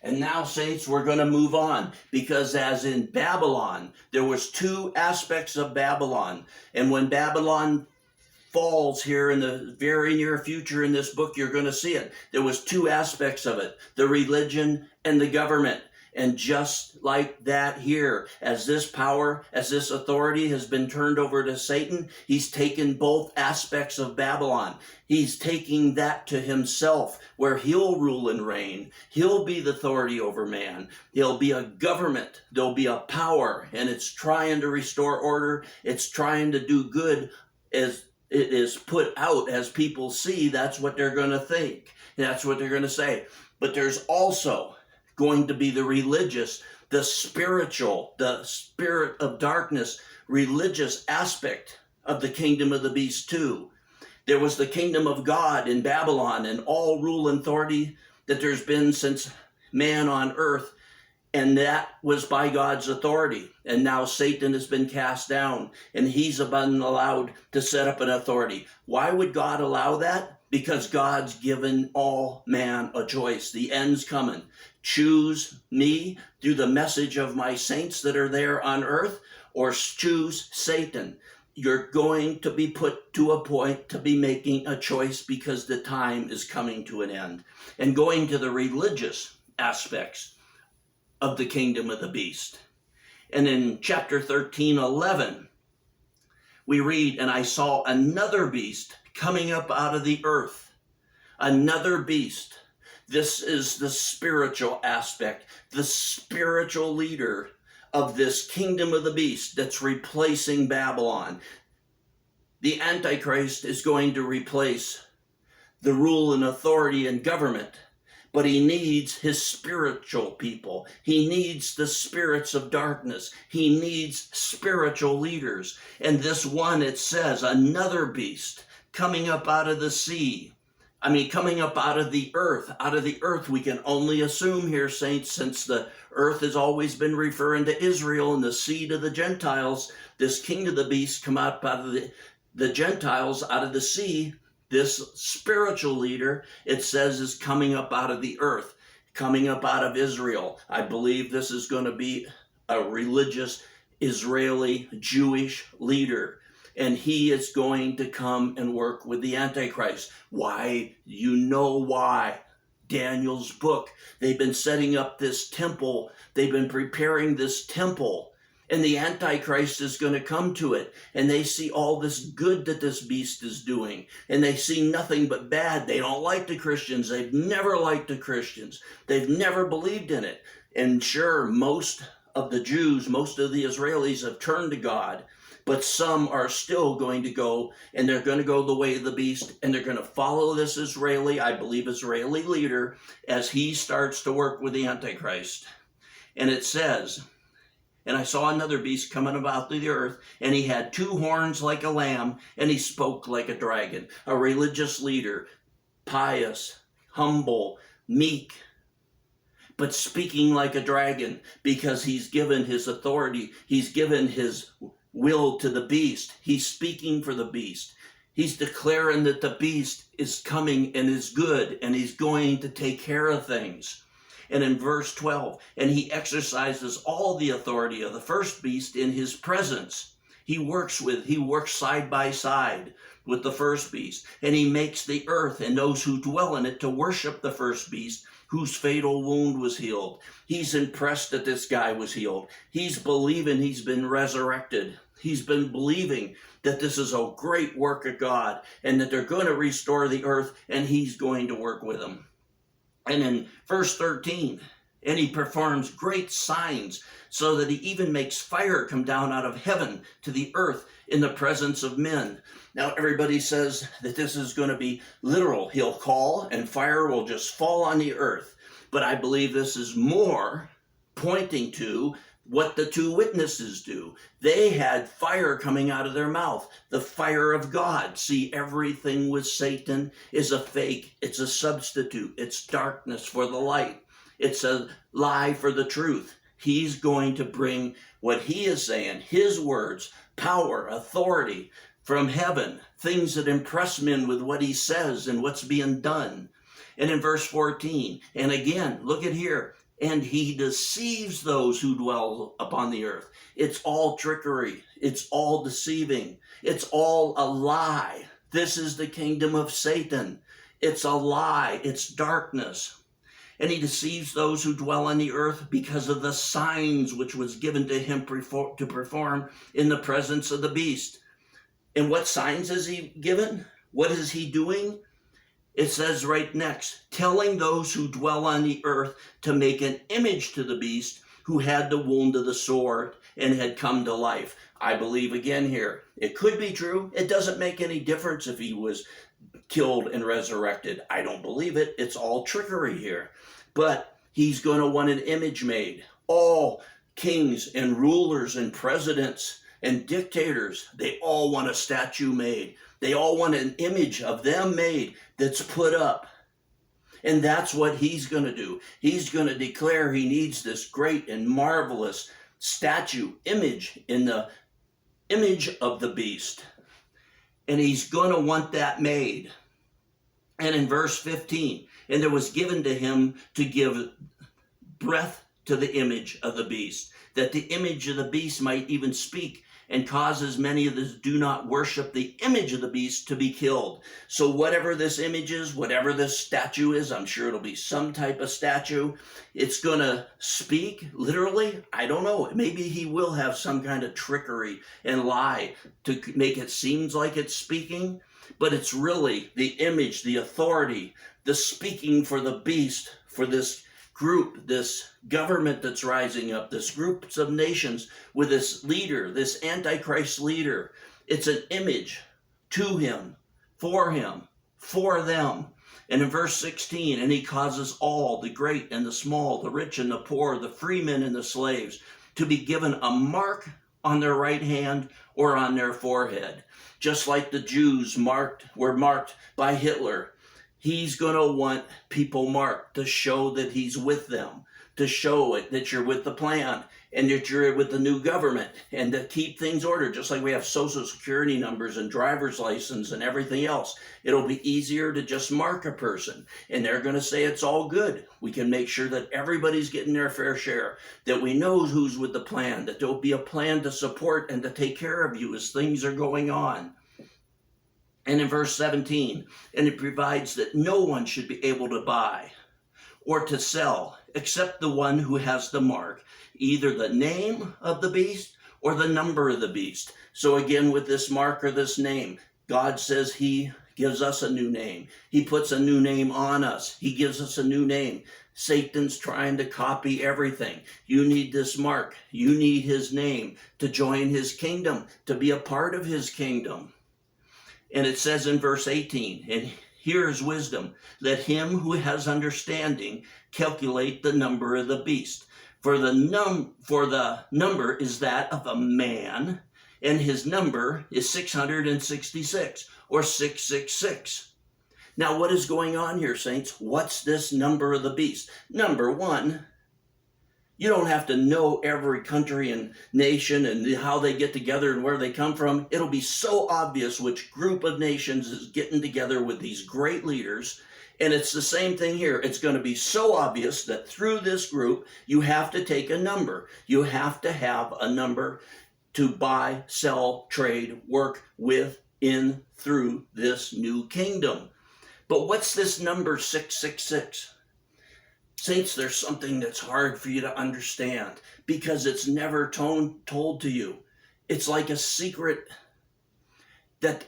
And now, saints, we're going to move on, because as in Babylon, there was two aspects of Babylon. And when Babylon falls here in the very near future in this book, you're going to see it. There was two aspects of it, the religion and the government. And just like that here, as this power, as this authority has been turned over to Satan, he's taken both aspects of Babylon. He's taking that to himself, where he'll rule and reign. He'll be the authority over man. There'll be a government. There'll be a power, and it's trying to restore order. It's trying to do good. As it is put out, as people see, that's what they're going to think. That's what they're going to say. But there's also going to be the religious, the spiritual, the spirit of darkness, religious aspect of the kingdom of the beast too. There was the kingdom of God in Babylon, and all rule and authority that there's been since man on earth, and that was by God's authority. And now Satan has been cast down, and he's been allowed to set up an authority. Why would God allow that? Because God's given all man a choice. The end's coming. Choose me through the message of my saints that are there on earth, or choose Satan. You're going to be put to a point to be making a choice, because the time is coming to an end. And going to the religious aspects of the kingdom of the beast. And in chapter 13:11, we read, "And I saw another beast coming up out of the earth." Another beast. This is the spiritual aspect, the spiritual leader of this kingdom of the beast that's replacing Babylon. The Antichrist is going to replace the rule and authority and government, but he needs his spiritual people. He needs the spirits of darkness. He needs spiritual leaders. And this one, it says, another beast coming up out of the sea. Coming up out of the earth. Out of the earth, we can only assume here, saints, since the earth has always been referring to Israel and the seed of the Gentiles, this king of the beast come out of the Gentiles, out of the sea. This spiritual leader, it says, is coming up out of the earth, coming up out of Israel. I believe this is going to be a religious Israeli Jewish leader. And he is going to come and work with the Antichrist. Why? You know why. Daniel's book. They've been setting up this temple. They've been preparing this temple. And the Antichrist is going to come to it. And they see all this good that this beast is doing. And they see nothing but bad. They don't like the Christians. They've never liked the Christians. They've never believed in it. And sure, most of the Jews, most of the Israelis have turned to God. But some are still going to go, and they're going to go the way of the beast, and they're going to follow this Israeli leader as he starts to work with the Antichrist. And it says, "And I saw another beast coming about the earth, and he had two horns like a lamb, and he spoke like a dragon." A religious leader, pious, humble, meek, but speaking like a dragon, because he's given his authority, he's given his will to the beast. He's speaking for the beast. He's declaring that the beast is coming and is good, and he's going to take care of things. And in verse 12, "And he exercises all the authority of the first beast in his presence." He works side by side with the first beast, and he makes the earth and those who dwell in it to worship the first beast, whose fatal wound was healed. He's impressed that this guy was healed. He's believing he's been resurrected. He's been believing that this is a great work of God, and that they're going to restore the earth, and he's going to work with them. And in verse 13, "And he performs great signs, so that he even makes fire come down out of heaven to the earth in the presence of men." Now, everybody says that this is going to be literal. He'll call, and fire will just fall on the earth. But I believe this is more pointing to what the two witnesses do. They had fire coming out of their mouth, the fire of God. See, everything with Satan is a fake. It's a substitute. It's darkness for the light. It's a lie for the truth. He's going to bring what he is saying, his words, power, authority from heaven, things that impress men with what he says and what's being done. And in verse 14, and again, look at here, and he deceives those who dwell upon the earth. It's all trickery. It's all deceiving. It's all a lie. This is the kingdom of Satan. It's a lie. It's darkness. And he deceives those who dwell on the earth because of the signs which was given to him to perform in the presence of the beast. And what signs is he given? What is he doing? It says right next, telling those who dwell on the earth to make an image to the beast who had the wound of the sword and had come to life. I believe again here, it could be true. It doesn't make any difference if he was killed and resurrected. I don't believe it. It's all trickery here. But he's going to want an image made. All kings and rulers and presidents and dictators, they all want a statue made. They all want an image of them made that's put up. And that's what he's going to do. He's going to declare he needs this great and marvelous statue image in the image of the beast. And he's going to want that made. And in verse 15, and there was given to him to give breath to the image of the beast, that the image of the beast might even speak, and causes many of those do not worship the image of the beast to be killed. So whatever this image is, whatever this statue is, I'm sure it'll be some type of statue. It's going to speak, literally. I don't know. Maybe he will have some kind of trickery and lie to make it seem like it's speaking. But it's really the image, the authority, the speaking for the beast, for this group, this government that's rising up, this groups of nations with this leader, this Antichrist leader. It's an image to him, for them. And in verse 16, and he causes all, the great and the small, the rich and the poor, the freemen and the slaves, to be given a mark on their right hand or on their forehead. Just like the Jews were marked by Hitler. He's going to want people marked to show that he's with them, to show it that you're with the plan and that you're with the new government, and to keep things ordered, just like we have social security numbers and driver's license and everything else. It'll be easier to just mark a person, and they're going to say it's all good. We can make sure that everybody's getting their fair share, that we know who's with the plan, that there'll be a plan to support and to take care of you as things are going on. And in verse 17, and it provides that no one should be able to buy or to sell except the one who has the mark, either the name of the beast or the number of the beast. So again, with this mark or this name, God says he gives us a new name. He puts a new name on us. He gives us a new name. Satan's trying to copy everything. You need this mark. You need his name to join his kingdom, to be a part of his kingdom. And it says in verse 18, and here is wisdom, let him who has understanding calculate the number of the beast. For the number is that of a man, and his number is 666, or 666. Now, what is going on here, saints? What's this number of the beast? Number one, you don't have to know every country and nation and how they get together and where they come from. It'll be so obvious which group of nations is getting together with these great leaders. And it's the same thing here. It's going to be so obvious that through this group, you have to take a number. You have to have a number to buy, sell, trade, work with, in, through this new kingdom. But what's this number 666? Saints, there's something that's hard for you to understand because it's never told to you. It's like a secret that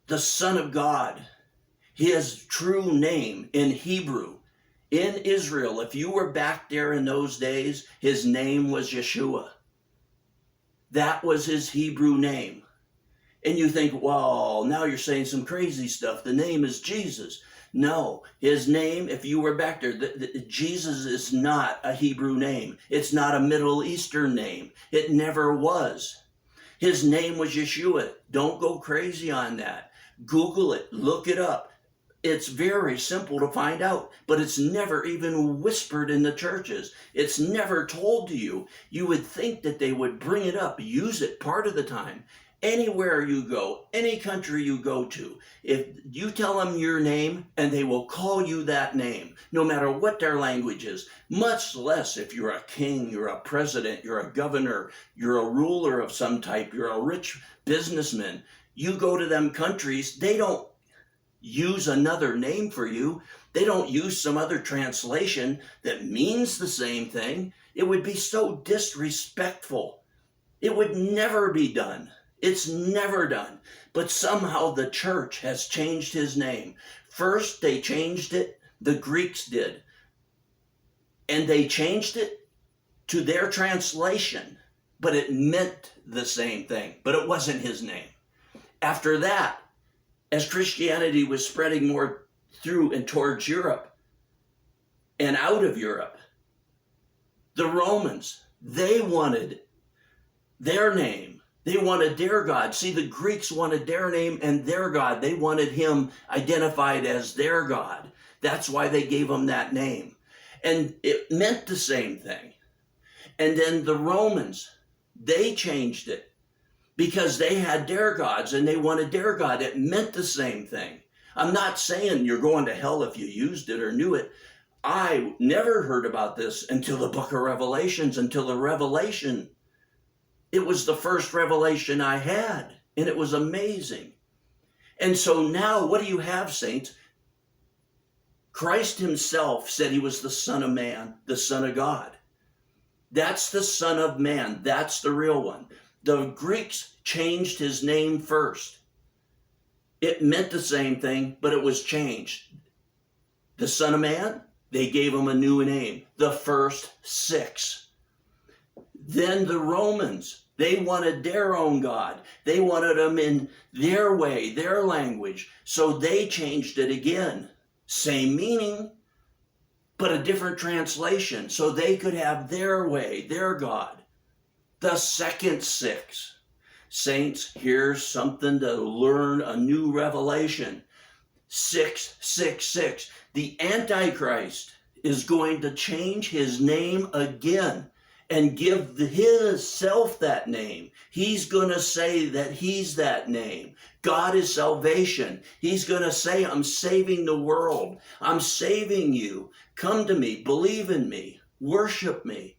the Son of God, his true name in Hebrew, in Israel, if you were back there in those days, his name was Yeshua. That was his Hebrew name. And you think, well, now you're saying some crazy stuff. The name is Jesus. No, his name, if you were back there, Jesus is not a Hebrew name. It's not a Middle Eastern name. It never was. His name was Yeshua. Don't go crazy on that. Google it. Look it up. It's very simple to find out, but it's never even whispered in the churches. It's never told to you. You would think that they would bring it up, use it part of the time, Anywhere you go, any country you go to, if you tell them your name and they will call you that name, no matter what their language is, much less if you're a king, you're a president, you're a governor, you're a ruler of some type, you're a rich businessman. You go to them countries, they don't use another name for you. They don't use some other translation that means the same thing. It would be so disrespectful. It would never be done. It's never done. But somehow the church has changed his name. First, they changed it, the Greeks did. And they changed it to their translation, but it meant the same thing, but it wasn't his name. After that, as Christianity was spreading more through and towards Europe and out of Europe, the Romans, they wanted their name. They wanted their God. See, the Greeks wanted their name and their God. They wanted him identified as their God. That's why they gave him that name. And it meant the same thing. And then the Romans, they changed it because they had their gods and they wanted their God. It meant the same thing. I'm not saying you're going to hell if you used it or knew it. I never heard about this until the book of Revelations, until the revelation. It was the first revelation I had, and it was amazing. And so now, what do you have, saints? Christ himself said he was the Son of Man, the Son of God. That's the Son of Man. That's the real one. The Greeks changed his name first. It meant the same thing, but it was changed. The Son of Man, they gave him a new name, the first 6. Then the Romans, they wanted their own God. They wanted him in their way, their language. So they changed it again. Same meaning, but a different translation. So they could have their way, their God. The second 6. Saints, here's something to learn, a new revelation. 666. The Antichrist is going to change his name again and give himself that name. He's going to say that he's that name. God is salvation. He's going to say, I'm saving the world. I'm saving you. Come to me. Believe in me. Worship me.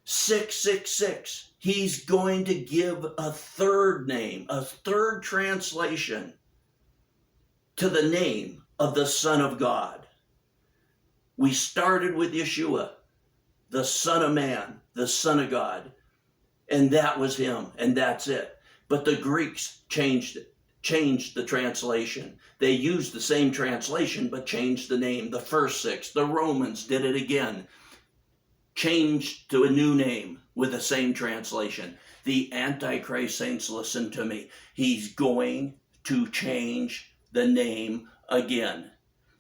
666. He's going to give a third name, a third translation to the name of the Son of God. We started with Yeshua, the Son of Man, the Son of God. And that was him, and that's it. But the Greeks changed it, changed the translation. They used the same translation, but changed the name. The first 6, the Romans did it again. Changed to a new name with the same translation. The Antichrist, saints, listen to me. He's going to change the name again.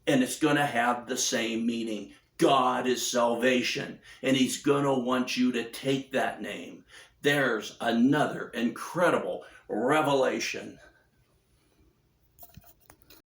And it's going to have the same meaning. God is salvation, and he's going to want you to take that name. There's another incredible revelation